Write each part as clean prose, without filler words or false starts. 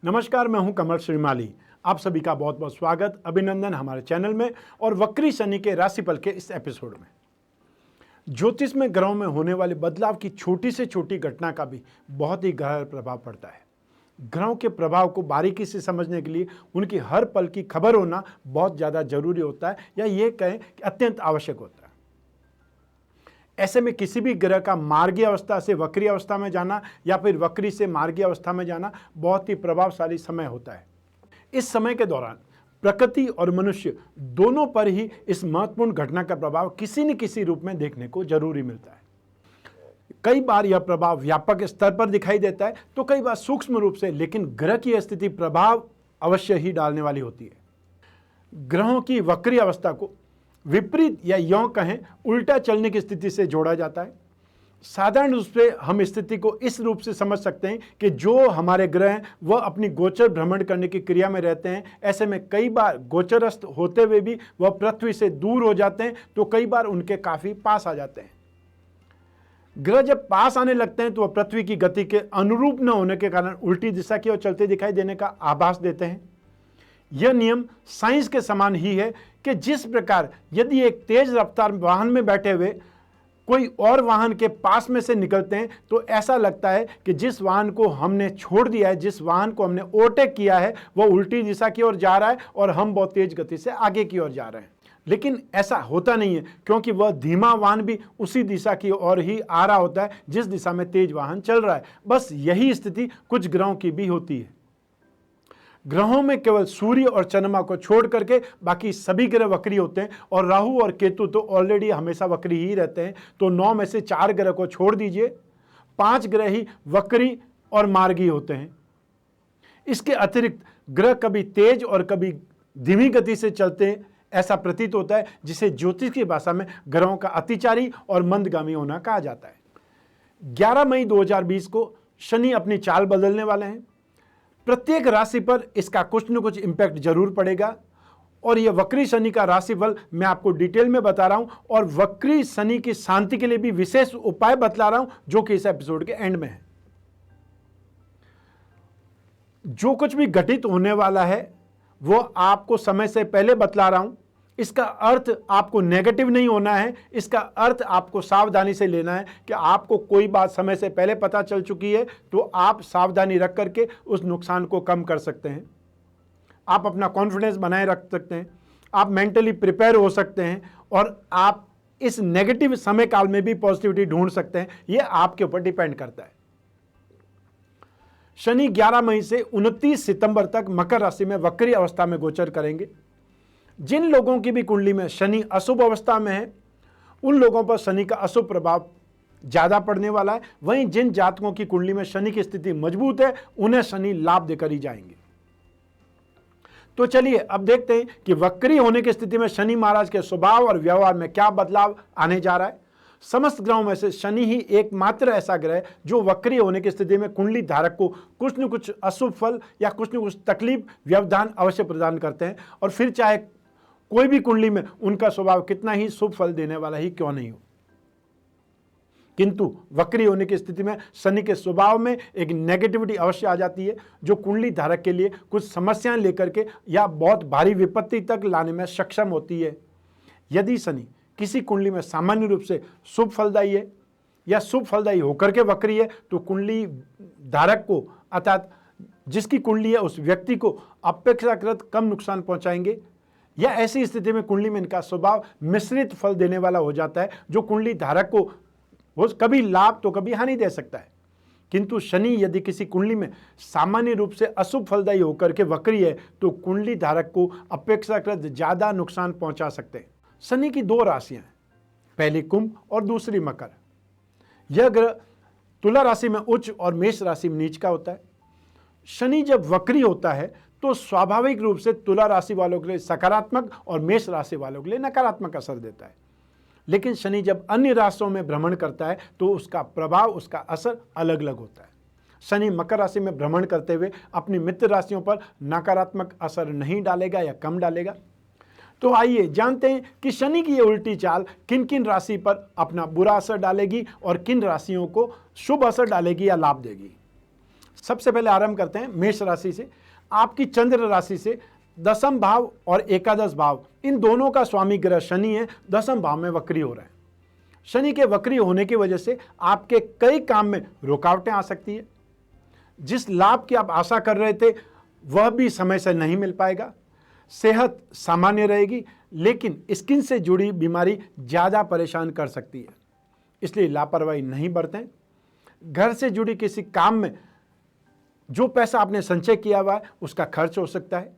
नमस्कार, मैं हूं कमल श्रीमाली। आप सभी का बहुत बहुत स्वागत, अभिनंदन हमारे चैनल में और वक्री शनि के राशिफल के इस एपिसोड में। ज्योतिष में ग्रहों में होने वाले बदलाव की छोटी से छोटी घटना का भी बहुत ही गहरा प्रभाव पड़ता है। ग्रहों के प्रभाव को बारीकी से समझने के लिए उनकी हर पल की खबर होना बहुत ज़्यादा जरूरी होता है, या ये कहें कि अत्यंत आवश्यक होता है। ऐसे में किसी भी ग्रह का मार्गीय अवस्था से वक्री अवस्था में जाना या फिर वक्री से मार्गीय अवस्था में जाना बहुत ही प्रभावशाली समय होता है। इस समय के दौरान प्रकृति और मनुष्य दोनों पर ही इस महत्वपूर्ण घटना का प्रभाव किसी न किसी रूप में देखने को जरूरी मिलता है। कई बार यह प्रभाव व्यापक स्तर पर दिखाई देता है, तो कई बार सूक्ष्म रूप से, लेकिन ग्रह की स्थिति प्रभाव अवश्य ही डालने वाली होती है। ग्रहों की वक्री अवस्था को विपरीत या यूं कहें उल्टा चलने की स्थिति से जोड़ा जाता है। साधारण रूप से हम स्थिति को इस रूप से समझ सकते हैं कि जो हमारे ग्रह हैं वह अपनी गोचर भ्रमण करने की क्रिया में रहते हैं। ऐसे में कई बार गोचरस्थ होते हुए भी वह पृथ्वी से दूर हो जाते हैं, तो कई बार उनके काफी पास आ जाते हैं। ग्रह जब पास आने लगते हैं तो वह पृथ्वी की गति के अनुरूप न होने के कारण उल्टी दिशा की ओर चलते दिखाई देने का आभास देते हैं। यह नियम साइंस के समान ही है कि जिस प्रकार यदि एक तेज रफ्तार वाहन में बैठे हुए कोई और वाहन के पास में से निकलते हैं, तो ऐसा लगता है कि जिस वाहन को हमने छोड़ दिया है, जिस वाहन को हमने ओवरटेक किया है, वह उल्टी दिशा की ओर जा रहा है और हम बहुत तेज गति से आगे की ओर जा रहे हैं। लेकिन ऐसा होता नहीं है, क्योंकि वह धीमा वाहन भी उसी दिशा की ओर ही आ रहा होता है जिस दिशा में तेज वाहन चल रहा है। बस यही स्थिति कुछ ग्रहों की भी होती है। ग्रहों में केवल सूर्य और चंद्रमा को छोड़ करके बाकी सभी ग्रह वक्री होते हैं, और राहु और केतु तो ऑलरेडी हमेशा वक्री ही रहते हैं। तो 9 में से 4 ग्रह को छोड़ दीजिए, 5 ग्रह ही वक्री और मार्गी होते हैं। इसके अतिरिक्त ग्रह कभी तेज और कभी धीमी गति से चलते हैं, ऐसा प्रतीत होता है, जिसे ज्योतिष की भाषा में ग्रहों का अतिचारी और मंदगामी होना कहा जाता है। 11 मई 2020 को शनि अपनी चाल बदलने वाले हैं। प्रत्येक राशि पर इसका कुछ न कुछ इंपैक्ट जरूर पड़ेगा, और यह वक्री शनि का राशिफल मैं आपको डिटेल में बता रहा हूं, और वक्री शनि की शांति के लिए भी विशेष उपाय बतला रहा हूं, जो कि इस एपिसोड के एंड में है। जो कुछ भी घटित होने वाला है वो आपको समय से पहले बतला रहा हूं। इसका अर्थ आपको नेगेटिव नहीं होना है, इसका अर्थ आपको सावधानी से लेना है कि आपको कोई बात समय से पहले पता चल चुकी है, तो आप सावधानी रख करके उस नुकसान को कम कर सकते हैं। आप अपना कॉन्फिडेंस बनाए रख सकते हैं, आप मेंटली प्रिपेयर हो सकते हैं, और आप इस नेगेटिव समय काल में भी पॉजिटिविटी ढूंढ सकते हैं। यह आपके ऊपर डिपेंड करता है। शनि 11 मई से 29 सितंबर तक मकर राशि में वक्री अवस्था में गोचर करेंगे। जिन लोगों की भी कुंडली में शनि अशुभ अवस्था में है, उन लोगों पर शनि का अशुभ प्रभाव ज्यादा पड़ने वाला है। वहीं जिन जातकों की कुंडली में शनि की स्थिति मजबूत है, उन्हें शनि लाभ देकर ही जाएंगे। तो चलिए अब देखते हैं कि वक्री होने की स्थिति में शनि महाराज के स्वभाव और व्यवहार में क्या बदलाव आने जा रहा है। समस्त ग्रहों में से शनि ही एकमात्र ऐसा ग्रह है जो वक्री होने की स्थिति में कुंडली धारक को कुछ न कुछ अशुभ फल या कुछ न कुछ तकलीफ, व्यवधान अवश्य प्रदान करते हैं। और फिर चाहे कोई भी कुंडली में उनका स्वभाव कितना ही शुभ फल देने वाला ही क्यों नहीं हो, किंतु वक्री होने की स्थिति में शनि के स्वभाव में एक नेगेटिविटी अवश्य आ जाती है, जो कुंडली धारक के लिए कुछ समस्याएं लेकर के या बहुत भारी विपत्ति तक लाने में सक्षम होती है। यदि शनि किसी कुंडली में सामान्य रूप से शुभ फलदायी है या शुभ फलदायी होकर के वक्री है, तो कुंडली धारक को, अर्थात जिसकी कुंडली है उस व्यक्ति को अपेक्षाकृत कम नुकसान पहुंचाएंगे, या ऐसी स्थिति में कुंडली में इनका स्वभाव मिश्रित फल देने वाला हो जाता है, जो कुंडली धारक को वो कभी लाभ तो कभी हानि दे सकता है। किंतु शनि यदि किसी कुंडली में सामान्य रूप से अशुभ फलदायी होकर के वक्री है, तो कुंडली धारक को अपेक्षाकृत ज्यादा नुकसान पहुंचा सकते हैं। शनि की 2 राशियां हैं, पहली कुंभ और दूसरी मकर। यह ग्रह तुला राशि में उच्च और मेष राशि में नीच का होता है। शनि जब वक्री होता है तो स्वाभाविक रूप से तुला राशि वालों के लिए सकारात्मक और मेष राशि वालों के लिए नकारात्मक असर देता है। लेकिन शनि जब अन्य राशियों में भ्रमण करता है तो उसका प्रभाव, उसका असर अलग अलग होता है। शनि मकर राशि में भ्रमण करते हुए अपनी मित्र राशियों पर नकारात्मक असर नहीं डालेगा या कम डालेगा। तो आइए जानते हैं कि शनि की ये उल्टी चाल किन किन राशि पर अपना बुरा असर डालेगी और किन राशियों को शुभ असर डालेगी या लाभ देगी। सबसे पहले आरंभ करते हैं मेष राशि से। आपकी चंद्र राशि से दसम भाव और एकादश भाव, इन दोनों का स्वामी ग्रह शनि है, दसम भाव में वक्री हो रहा है। शनि के वक्री होने की वजह से आपके कई काम में रुकावटें आ सकती है। जिस लाभ की आप आशा कर रहे थे वह भी समय से नहीं मिल पाएगा। सेहत सामान्य रहेगी, लेकिन स्किन से जुड़ी बीमारी ज़्यादा परेशान कर सकती है, इसलिए लापरवाही नहीं बरतें। घर से जुड़ी किसी काम में जो पैसा आपने संचय किया हुआ है उसका खर्च हो सकता है,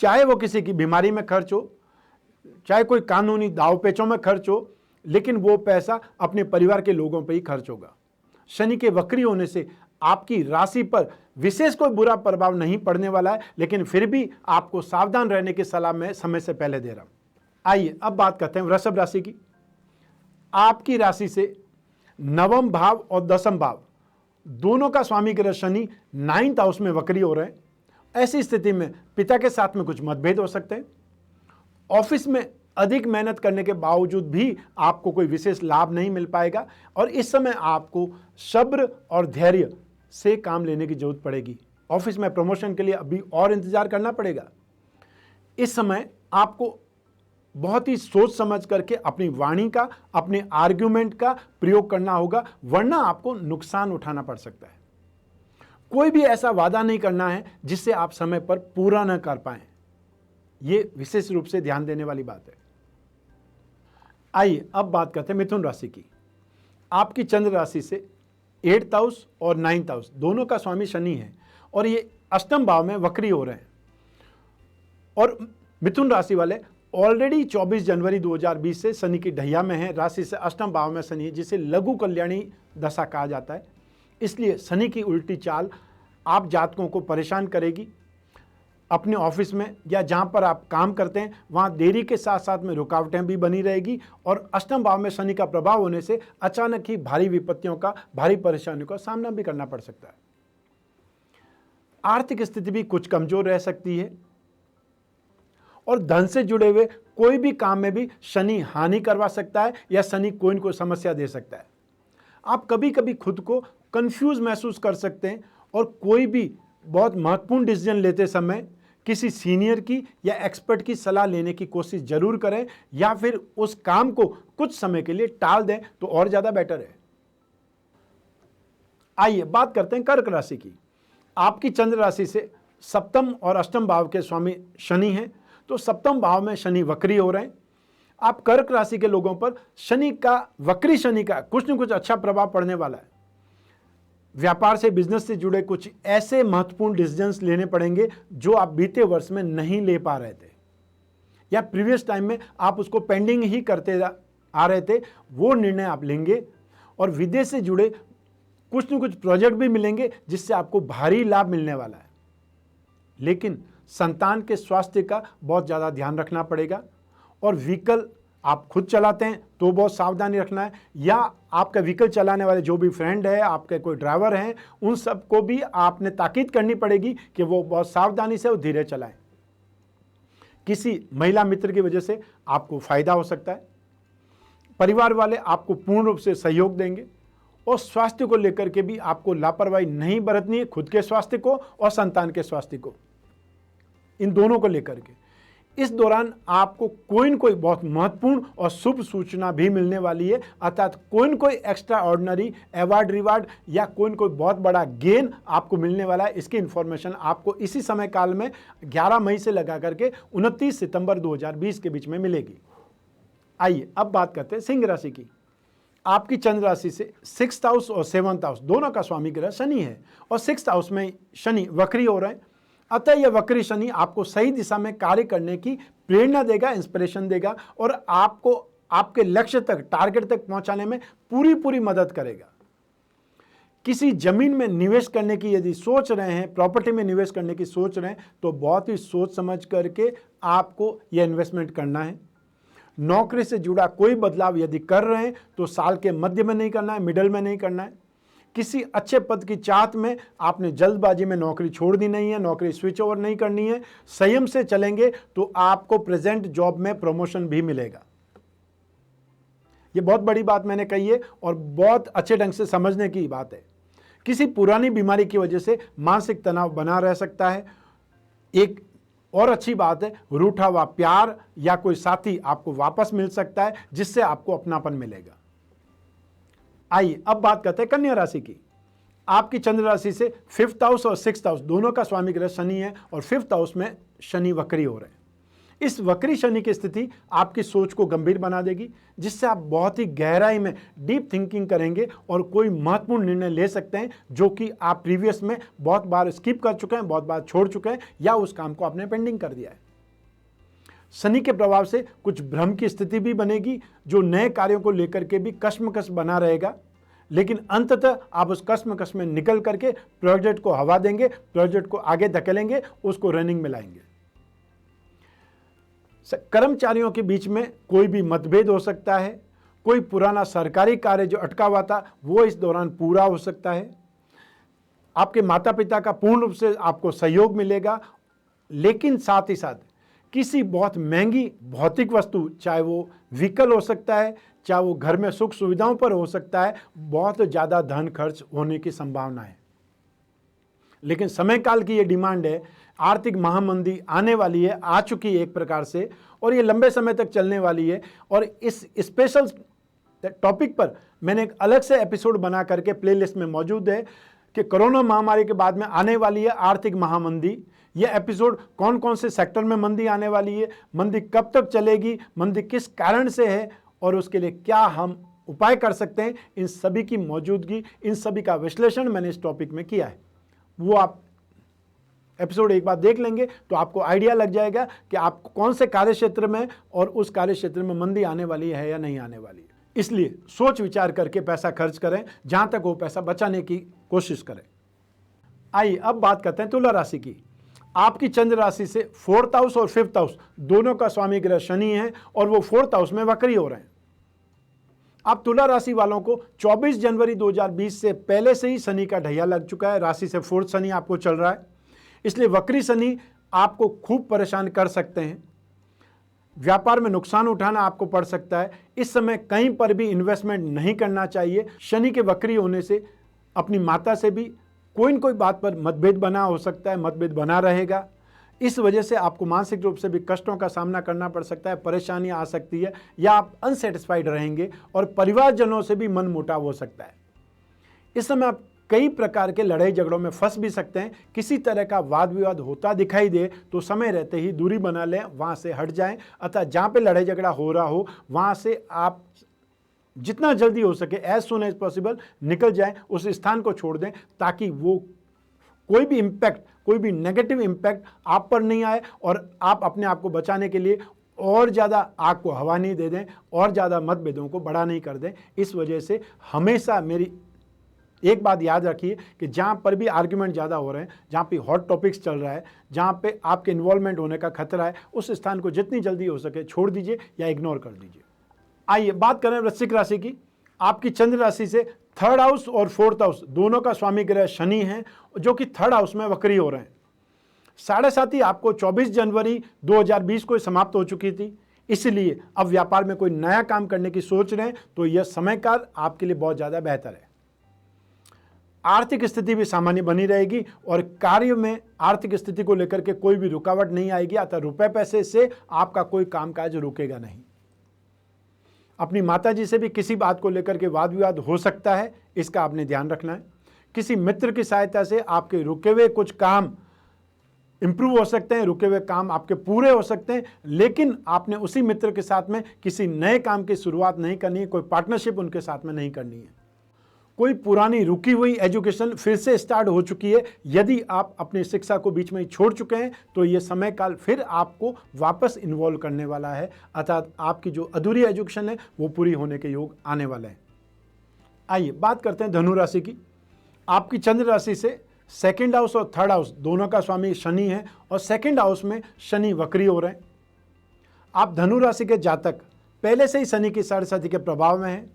चाहे वो किसी की बीमारी में खर्च हो, चाहे कोई कानूनी दाव पेचों में खर्च हो, लेकिन वो पैसा अपने परिवार के लोगों पर ही खर्च होगा। शनि के वक्री होने से आपकी राशि पर विशेष कोई बुरा प्रभाव नहीं पड़ने वाला है, लेकिन फिर भी आपको सावधान रहने की सलाह मैं समय से पहले दे रहा हूं। आइए अब बात करते हैं वृषभ राशि की। आपकी राशि से नवम भाव और दसम भाव दोनों का स्वामी ग्रह शनि 9th हाउस में वक्री हो रहे हैं। ऐसी स्थिति में पिता के साथ में कुछ मतभेद हो सकते हैं। ऑफिस में अधिक मेहनत करने के बावजूद भी आपको कोई विशेष लाभ नहीं मिल पाएगा और इस समय आपको सब्र और धैर्य से काम लेने की जरूरत पड़ेगी। ऑफिस में प्रमोशन के लिए अभी और इंतजार करना पड़ेगा। इस समय आपको बहुत ही सोच समझ करके अपनी वाणी का, अपने आर्ग्यूमेंट का प्रयोग करना होगा, वरना आपको नुकसान उठाना पड़ सकता है। कोई भी ऐसा वादा नहीं करना है जिससे आप समय पर पूरा न कर पाएं। यह विशेष रूप से ध्यान देने वाली बात है। आइए अब बात करते हैं मिथुन राशि की। आपकी चंद्र राशि से 8th हाउस और 9th हाउस दोनों का स्वामी शनि है और ये अष्टम भाव में वक्री हो रहे हैं। और मिथुन राशि वाले ऑलरेडी 24 जनवरी 2020 से शनि की ढैया में है। राशि से अष्टम भाव में शनि है, जिसे लघु कल्याणी दशा कहा जाता है। इसलिए शनि की उल्टी चाल आप जातकों को परेशान करेगी। अपने ऑफिस में या जहां पर आप काम करते हैं वहां देरी के साथ साथ में रुकावटें भी बनी रहेगी और अष्टम भाव में शनि का प्रभाव होने से अचानक ही भारी विपत्तियों का, भारी परेशानियों का सामना भी करना पड़ सकता है। आर्थिक स्थिति भी कुछ कमजोर रह सकती है और धन से जुड़े हुए कोई भी काम में भी शनि हानि करवा सकता है या शनि कोई न कोई समस्या दे सकता है। आप कभी कभी खुद को कंफ्यूज महसूस कर सकते हैं और कोई भी बहुत महत्वपूर्ण डिसीजन लेते समय किसी सीनियर की या एक्सपर्ट की सलाह लेने की कोशिश जरूर करें या फिर उस काम को कुछ समय के लिए टाल दें तो और ज्यादा बेटर है। आइए बात करते हैं कर्क राशि की। आपकी चंद्र राशि से सप्तम और अष्टम भाव के स्वामी शनि हैं, तो सप्तम भाव में शनि वक्री हो रहे हैं। आप कर्क राशि के लोगों पर शनि का, वक्री शनि का कुछ न कुछ अच्छा प्रभाव पड़ने वाला है। व्यापार से, बिजनेस से जुड़े कुछ ऐसे महत्वपूर्ण डिसीजंस लेने पड़ेंगे जो आप बीते वर्ष में नहीं ले पा रहे थे या प्रीवियस टाइम में आप उसको पेंडिंग ही करते आ रहे थे, वो निर्णय आप लेंगे। और विदेश से जुड़े कुछ न कुछ प्रोजेक्ट भी मिलेंगे जिससे आपको भारी लाभ मिलने वाला है। लेकिन संतान के स्वास्थ्य का बहुत ज़्यादा ध्यान रखना पड़ेगा और व्हीकल आप खुद चलाते हैं तो बहुत सावधानी रखना है, या आपका व्हीकल चलाने वाले जो भी फ्रेंड है, आपके कोई ड्राइवर हैं, उन सबको भी आपने ताकीद करनी पड़ेगी कि वो बहुत सावधानी से और धीरे चलाएं। किसी महिला मित्र की वजह से आपको फायदा हो सकता है। परिवार वाले आपको पूर्ण रूप से सहयोग देंगे और स्वास्थ्य को लेकर के भी आपको लापरवाही नहीं बरतनी है, खुद के स्वास्थ्य को और संतान के स्वास्थ्य को, इन दोनों को लेकर के। इस दौरान आपको कोई न कोई बहुत महत्वपूर्ण और शुभ सूचना भी मिलने वाली है, अर्थात कोई न कोई एक्स्ट्रा ऑर्डिनरी अवार्ड रिवार्ड या कोई न कोई बहुत बड़ा गेन आपको मिलने वाला है। इसकी इंफॉर्मेशन आपको इसी समय काल में 11 मई से लगा करके 29 सितंबर 2020 के बीच में मिलेगी। आइए अब बात करते हैं सिंह राशि की। आपकी चंद्र राशि से 6th हाउस और 7th हाउस दोनों का स्वामी ग्रह शनि है और 6th हाउस में शनि वक्री हो रहे हैं। अतः यह वक्री शनि आपको सही दिशा में कार्य करने की प्रेरणा देगा, इंस्पिरेशन देगा और आपको आपके लक्ष्य तक, टारगेट तक पहुंचाने में पूरी मदद करेगा। किसी जमीन में निवेश करने की यदि सोच रहे हैं, प्रॉपर्टी में निवेश करने की सोच रहे हैं, तो बहुत ही सोच समझ करके आपको यह इन्वेस्टमेंट करना है। नौकरी से जुड़ा कोई बदलाव यदि कर रहे हैं तो साल के मध्य में नहीं करना है, मिडल में नहीं करना है। किसी अच्छे पद की चाहत में आपने जल्दबाजी में नौकरी छोड़ दी नहीं है, नौकरी स्विच ओवर नहीं करनी है। संयम से चलेंगे तो आपको प्रेजेंट जॉब में प्रमोशन भी मिलेगा। यह बहुत बड़ी बात मैंने कही है और बहुत अच्छे ढंग से समझने की बात है किसी पुरानी बीमारी की वजह से मानसिक तनाव बना रह सकता है। एक और अच्छी बात है, रूठा हुआ प्यार या कोई साथी आपको वापस मिल सकता है, जिससे आपको अपनापन मिलेगा। आइए अब बात करते हैं कन्या राशि की। आपकी चंद्र राशि से 5th हाउस और 6th हाउस दोनों का स्वामी ग्रह शनि है और 5th हाउस में शनि वक्री हो रहे हैं। इस वक्री शनि की स्थिति आपकी सोच को गंभीर बना देगी, जिससे आप बहुत ही गहराई में डीप थिंकिंग करेंगे और कोई महत्वपूर्ण निर्णय ले सकते हैं जो कि आप प्रीवियस में बहुत बार स्किप कर चुके हैं, बहुत बार छोड़ चुके हैं या उस काम को आपने पेंडिंग कर दिया है। शनि के प्रभाव से कुछ भ्रम की स्थिति भी बनेगी, जो नए कार्यों को लेकर के भी कश्मकश बना रहेगा, लेकिन अंततः आप उस कश्मकश में निकल करके प्रोजेक्ट को हवा देंगे, प्रोजेक्ट को आगे धकेलेंगे, उसको रनिंग में लाएंगे। कर्मचारियों के बीच में कोई भी मतभेद हो सकता है। कोई पुराना सरकारी कार्य जो अटका हुआ था वो इस दौरान पूरा हो सकता है। आपके माता पिता का पूर्ण रूप से आपको सहयोग मिलेगा, लेकिन साथ ही साथ किसी बहुत महंगी भौतिक वस्तु, चाहे वो व्हीकल हो सकता है, चाहे वो घर में सुख सुविधाओं पर हो सकता है, बहुत ज़्यादा धन खर्च होने की संभावना है। लेकिन समय काल की ये डिमांड है। आर्थिक महामंदी आने वाली है, आ चुकी है एक प्रकार से, और ये लंबे समय तक चलने वाली है। और इस स्पेशल टॉपिक पर मैंने एक अलग से एपिसोड बना करके प्लेलिस्ट में मौजूद है कि कोरोना महामारी के बाद में आने वाली है आर्थिक महामंदी। यह एपिसोड कौन कौन से सेक्टर में मंदी आने वाली है, मंदी कब तक चलेगी, मंदी किस कारण से है और उसके लिए क्या हम उपाय कर सकते हैं, इन सभी की मौजूदगी, इन सभी का विश्लेषण मैंने इस टॉपिक में किया है। वो आप एपिसोड एक बार देख लेंगे तो आपको आइडिया लग जाएगा कि आप कौन से कार्य क्षेत्र में और उस कार्य क्षेत्र में मंदी आने वाली है या नहीं आने वाली है। इसलिए सोच विचार करके पैसा खर्च करें, जहां तक वो पैसा बचाने की कोशिश करें। आइए अब बात करते हैं तुला राशि की। आपकी चंद्र राशि से 4th हाउस और 5th हाउस दोनों का स्वामी ग्रह शनि है और वो 4th हाउस में वक्री हो रहे हैं। आप तुला राशि वालों को 24 जनवरी 2020 से पहले से ही शनि का ढैया लग चुका है। राशि से 4th शनि आपको चल रहा है, इसलिए वक्री शनि आपको खूब परेशान कर सकते हैं। व्यापार में नुकसान उठाना आपको पड़ सकता है। इस समय कहीं पर भी इन्वेस्टमेंट नहीं करना चाहिए। शनि के वक्री होने से अपनी माता से भी कोई न कोई बात पर मतभेद बना हो सकता है, मतभेद बना रहेगा। इस वजह से आपको मानसिक रूप से भी कष्टों का सामना करना पड़ सकता है, परेशानियां आ सकती है या आप अनसेटिस्फाइड रहेंगे और परिवारजनों से भी मन मुटाव हो सकता है। इस समय आप कई प्रकार के लड़ाई झगड़ों में फंस भी सकते हैं। किसी तरह का वाद विवाद होता दिखाई दे तो समय रहते ही दूरी बना लें, वहाँ से हट जाएं। अतः जहाँ पे लड़ाई झगड़ा हो रहा हो वहाँ से आप जितना जल्दी हो सके एज सुन एज पॉसिबल निकल जाएं, उस स्थान को छोड़ दें, ताकि वो कोई भी इम्पैक्ट, कोई भी नेगेटिव इम्पैक्ट आप पर नहीं आए और आप अपने आप को बचाने के लिए और ज़्यादा आग को हवा नहीं दे दें और ज़्यादा मतभेदों को बड़ा नहीं कर दें। इस वजह से हमेशा मेरी एक बात याद रखिए कि जहाँ पर भी आर्ग्यूमेंट ज़्यादा हो रहे हैं, जहाँ पे हॉट टॉपिक्स चल रहा है, जहाँ पे आपके इन्वॉल्वमेंट होने का खतरा है, उस स्थान को जितनी जल्दी हो सके छोड़ दीजिए या इग्नोर कर दीजिए। आइए बात करें वृश्चिक राशि की। आपकी चंद्र राशि से 3rd हाउस और 4th हाउस दोनों का स्वामी ग्रह शनि है, जो कि 3rd हाउस में वक्री हो रहे हैं। 7.5 आपको 24 जनवरी 2020 को समाप्त हो चुकी थी, इसलिए अब व्यापार में कोई नया काम करने की सोच रहे हैं तो यह समय काल आपके लिए बहुत ज़्यादा बेहतर है। आर्थिक स्थिति भी सामान्य बनी रहेगी और कार्य में आर्थिक स्थिति को लेकर के कोई भी रुकावट नहीं आएगी। अतः रुपए पैसे से आपका कोई कामकाज रुकेगा नहीं। अपनी माताजी से भी किसी बात को लेकर के वाद विवाद हो सकता है, इसका आपने ध्यान रखना है। किसी मित्र की सहायता से आपके रुके हुए कुछ काम इंप्रूव हो सकते हैं, रुके हुए काम आपके पूरे हो सकते हैं, लेकिन आपने उसी मित्र के साथ में किसी नए काम की शुरुआत नहीं करनी है, कोई पार्टनरशिप उनके साथ में नहीं करनी है। कोई पुरानी रुकी हुई एजुकेशन फिर से स्टार्ट हो चुकी है। यदि आप अपनी शिक्षा को बीच में ही छोड़ चुके हैं तो ये समय काल फिर आपको वापस इन्वॉल्व करने वाला है, अर्थात आपकी जो अधूरी एजुकेशन है वो पूरी होने के योग आने वाले हैं। आइए बात करते हैं धनु राशि की। आपकी चंद्र राशि से 2nd हाउस और 3rd हाउस दोनों का स्वामी शनि है और 2nd हाउस में शनि वक्री हो रहे हैं। आप धनु राशि के जातक पहले से ही शनि की 7.5 के प्रभाव में हैं।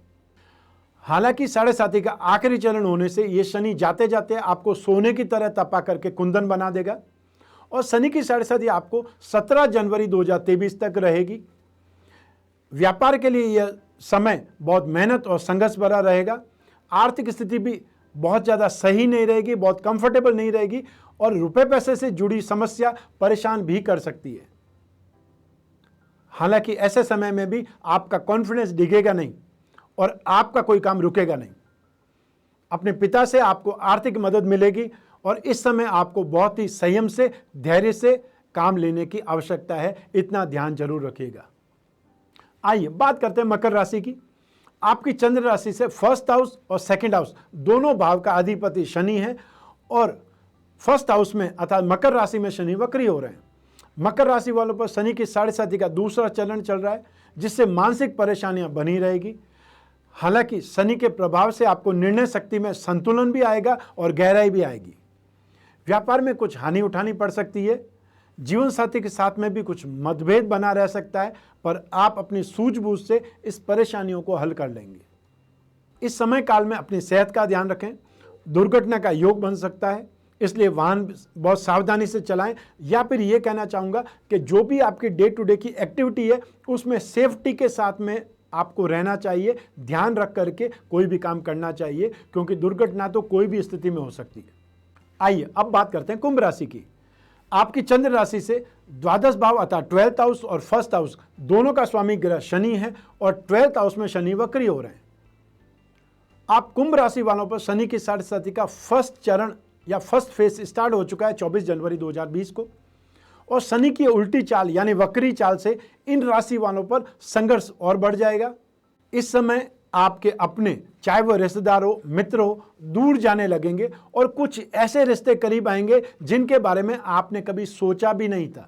हालांकि 7.5 का आखिरी चरण होने से ये शनि जाते जाते आपको सोने की तरह तपा करके कुंदन बना देगा और शनि की 7.5 आपको 17 जनवरी 2023 तक रहेगी। व्यापार के लिए यह समय बहुत मेहनत और संघर्ष भरा रहेगा। आर्थिक स्थिति भी बहुत ज़्यादा सही नहीं रहेगी, बहुत कंफर्टेबल नहीं रहेगी और रुपए पैसे से जुड़ी समस्या परेशान भी कर सकती है। हालांकि ऐसे समय में भी आपका कॉन्फिडेंस डिगेगा नहीं और आपका कोई काम रुकेगा नहीं। अपने पिता से आपको आर्थिक मदद मिलेगी और इस समय आपको बहुत ही संयम से, धैर्य से काम लेने की आवश्यकता है, इतना ध्यान जरूर रखिएगा। आइए बात करते हैं मकर राशि की। आपकी चंद्र राशि से फर्स्ट हाउस और सेकंड हाउस दोनों भाव का अधिपति शनि है और फर्स्ट हाउस में अर्थात मकर राशि में शनि वक्री हो रहे हैं। मकर राशि वालों पर शनि की 7.5 का दूसरा चरण चल रहा है, जिससे मानसिक परेशानियां बनी रहेगी। हालांकि शनि के प्रभाव से आपको निर्णय शक्ति में संतुलन भी आएगा और गहराई भी आएगी। व्यापार में कुछ हानि उठानी पड़ सकती है। जीवन साथी के साथ में भी कुछ मतभेद बना रह सकता है, पर आप अपनी सूझबूझ से इस परेशानियों को हल कर लेंगे। इस समय काल में अपनी सेहत का ध्यान रखें। दुर्घटना का योग बन सकता है, इसलिए वाहन बहुत सावधानी से चलाएं। या फिर ये कहना चाहूँगा कि जो भी आपकी डे टू डे की एक्टिविटी है उसमें सेफ्टी के साथ में आपको रहना चाहिए, ध्यान रख करके कोई भी काम करना चाहिए, क्योंकि दुर्घटना तो कोई भी स्थिति में हो सकती है। आइए अब बात करते हैं कुंभ राशि की। आपकी चंद्र राशि से द्वादश भाव अर्थात 12th हाउस और फर्स्ट हाउस दोनों का स्वामी ग्रह शनि है और 12th हाउस में शनि वक्री हो रहे हैं। आप कुंभ राशि वालों पर शनि की 7.5 का फर्स्ट चरण या फर्स्ट फेज स्टार्ट हो चुका है 24 जनवरी 2020 को और शनि की उल्टी चाल यानी वक्री चाल से इन राशि वालों पर संघर्ष और बढ़ जाएगा। इस समय आपके अपने, चाहे वो रिश्तेदार हो, मित्र हो, दूर जाने लगेंगे और कुछ ऐसे रिश्ते करीब आएंगे जिनके बारे में आपने कभी सोचा भी नहीं था।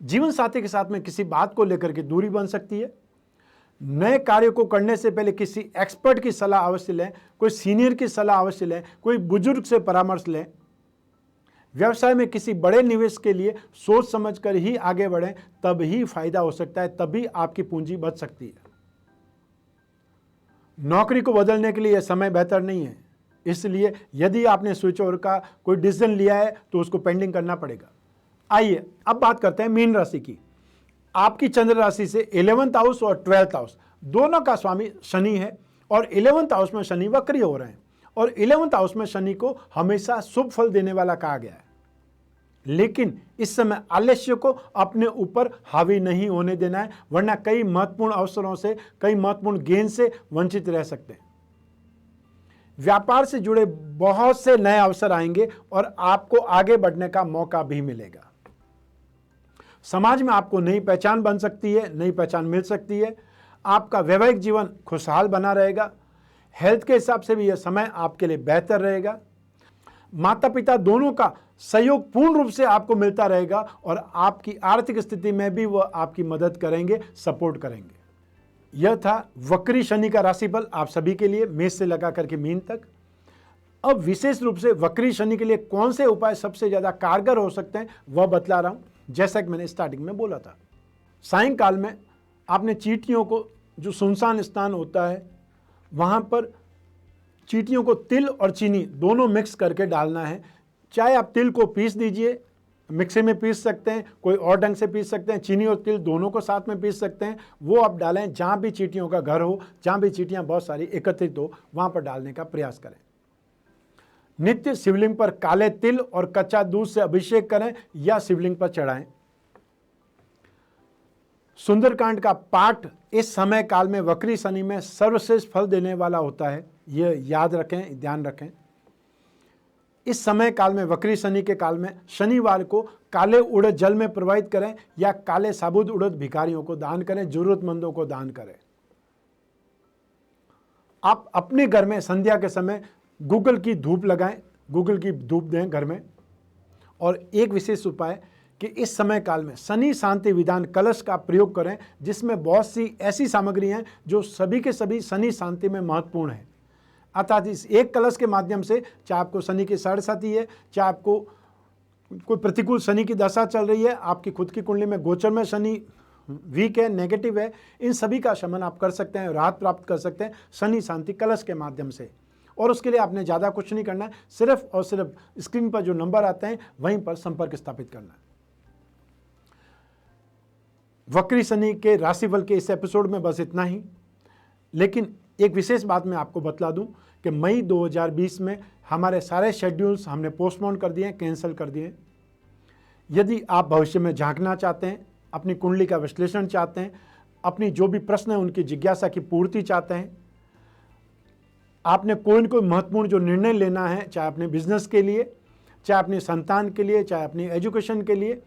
जीवन साथी के साथ में किसी बात को लेकर के दूरी बन सकती है। नए कार्य को करने से पहले किसी एक्सपर्ट की सलाह अवश्य लें, कोई सीनियर की सलाह अवश्य लें, कोई बुजुर्ग से परामर्श लें। व्यवसाय में किसी बड़े निवेश के लिए सोच समझकर ही आगे बढ़ें, तब ही फायदा हो सकता है, तभी आपकी पूंजी बच सकती है। नौकरी को बदलने के लिए यह समय बेहतर नहीं है, इसलिए यदि आपने स्विच ओवर का कोई डिसीजन लिया है तो उसको पेंडिंग करना पड़ेगा। आइए अब बात करते हैं मीन राशि की। आपकी चंद्र राशि से 11th हाउस और 12th हाउस दोनों का स्वामी शनि है और 11th हाउस में शनि वक्री हो रहे हैं और 11th हाउस में शनि को हमेशा शुभ फल देने वाला कहा गया है। लेकिन इस समय आलस्य को अपने ऊपर हावी नहीं होने देना है, वरना कई महत्वपूर्ण अवसरों से, कई महत्वपूर्ण गेन से वंचित रह सकते हैं। व्यापार से जुड़े बहुत से नए अवसर आएंगे और आपको आगे बढ़ने का मौका भी मिलेगा। समाज में आपको नई पहचान बन सकती है, नई पहचान मिल सकती है। आपका वैवाहिक जीवन खुशहाल बना रहेगा। हेल्थ के हिसाब से भी यह समय आपके लिए बेहतर रहेगा। माता पिता दोनों का सहयोग पूर्ण रूप से आपको मिलता रहेगा और आपकी आर्थिक स्थिति में भी वह आपकी मदद करेंगे, सपोर्ट करेंगे। यह था वक्री शनि का राशिफल आप सभी के लिए, मेष से लगा करके मीन तक। अब विशेष रूप से वक्री शनि के लिए कौन से उपाय सबसे ज्यादा कारगर हो सकते हैं वह बतला रहा हूं। जैसा कि मैंने स्टार्टिंग में बोला था, सायंकाल में आपने चींटियों को, जो सुनसान स्थान होता है वहां पर चींटियों को तिल और चीनी दोनों मिक्स करके डालना है। चाहे आप तिल को पीस दीजिए, मिक्सी में पीस सकते हैं, कोई और ढंग से पीस सकते हैं, चीनी और तिल दोनों को साथ में पीस सकते हैं। वो आप डालें जहां भी चींटियों का घर हो, जहां भी चींटियां बहुत सारी एकत्रित हो, वहां पर डालने का प्रयास करें। नित्य शिवलिंग पर काले तिल और कच्चा दूध से अभिषेक करें या शिवलिंग पर चढ़ाएं। सुंदरकांड का पाठ इस समय काल में वक्री शनि में सर्वश्रेष्ठ फल देने वाला होता है, यह याद रखें, ध्यान रखें। इस समय काल में, वक्री शनि के काल में, शनिवार को काले उड़द जल में प्रवाहित करें या काले साबुत उड़द भिखारियों को दान करें, जरूरतमंदों को दान करें। आप अपने घर में संध्या के समय गूगल की धूप लगाएं, गूगल की धूप दें घर में। और एक विशेष उपाय कि इस समय काल में शनि शांति विधान कलश का प्रयोग करें, जिसमें बहुत सी ऐसी सामग्री हैं जो सभी के सभी शनि शांति में महत्वपूर्ण है। अर्थात इस एक कलश के माध्यम से, चाहे आपको शनि की 7.5 है, चाहे आपको कोई प्रतिकूल शनि की दशा चल रही है, आपकी खुद की कुंडली में गोचर में शनि वीक है, नेगेटिव है, इन सभी का शमन आप कर सकते हैं, राहत प्राप्त कर सकते हैं शनि शांति कलश के माध्यम से। और उसके लिए आपने ज़्यादा कुछ नहीं करना है, सिर्फ और सिर्फ स्क्रीन पर जो नंबर आते हैं वहीं पर संपर्क स्थापित करना है। वक्री शनि के राशिफल के इस एपिसोड में बस इतना ही। लेकिन एक विशेष बात मैं आपको बतला दूं कि कि मई 2020 में हमारे सारे शेड्यूल्स हमने पोस्टपोन कर दिए, कैंसिल कर दिए। यदि आप भविष्य में झांकना चाहते हैं, अपनी कुंडली का विश्लेषण चाहते हैं, अपनी जो भी प्रश्न है उनकी जिज्ञासा की पूर्ति चाहते हैं, आपने कोई न कोई महत्वपूर्ण जो निर्णय लेना है, चाहे अपने बिजनेस के लिए, चाहे अपनी संतान के लिए, चाहे अपनी एजुकेशन के लिए,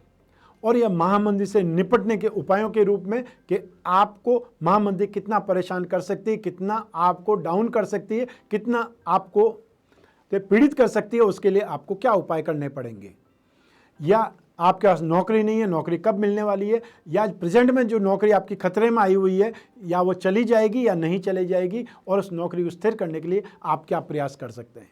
और यह महामंदी से निपटने के उपायों के रूप में कि आपको महामंदी कितना परेशान कर सकती है, कितना आपको डाउन कर सकती है, कितना आपको पीड़ित कर सकती है, उसके लिए आपको क्या उपाय करने पड़ेंगे, या आपके पास नौकरी नहीं है, नौकरी कब मिलने वाली है, या प्रेजेंट में जो नौकरी आपकी खतरे में आई हुई है, या वो चली जाएगी या नहीं चली जाएगी, और उस नौकरी को स्थिर करने के लिए आप क्या प्रयास कर सकते हैं।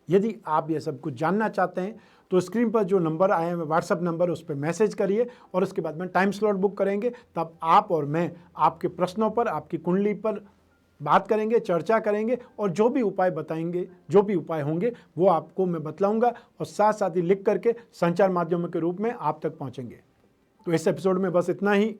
यदि आप ये सब कुछ जानना चाहते हैं तो स्क्रीन पर जो नंबर आए हैं व्हाट्सएप नंबर, उस पर मैसेज करिए और उसके बाद में टाइम स्लॉट बुक करेंगे। तब आप और मैं आपके प्रश्नों पर, आपकी कुंडली पर बात करेंगे, चर्चा करेंगे, और जो भी उपाय बताएंगे, जो भी उपाय होंगे वो आपको मैं बतलाऊंगा, और साथ साथ ही लिख करके संचार माध्यमों के रूप में आप तक पहुंचेंगे। तो इस एपिसोड में बस इतना ही।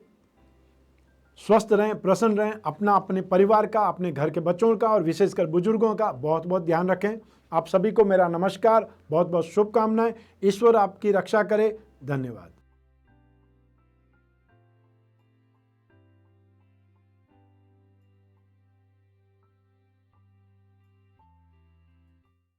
स्वस्थ रहें, प्रसन्न रहें, अपना, अपने परिवार का, अपने घर के बच्चों का और विशेषकर बुजुर्गों का बहुत बहुत ध्यान रखें। आप सभी को मेरा नमस्कार, बहुत बहुत शुभकामनाएं। ईश्वर आपकी रक्षा करे। धन्यवाद।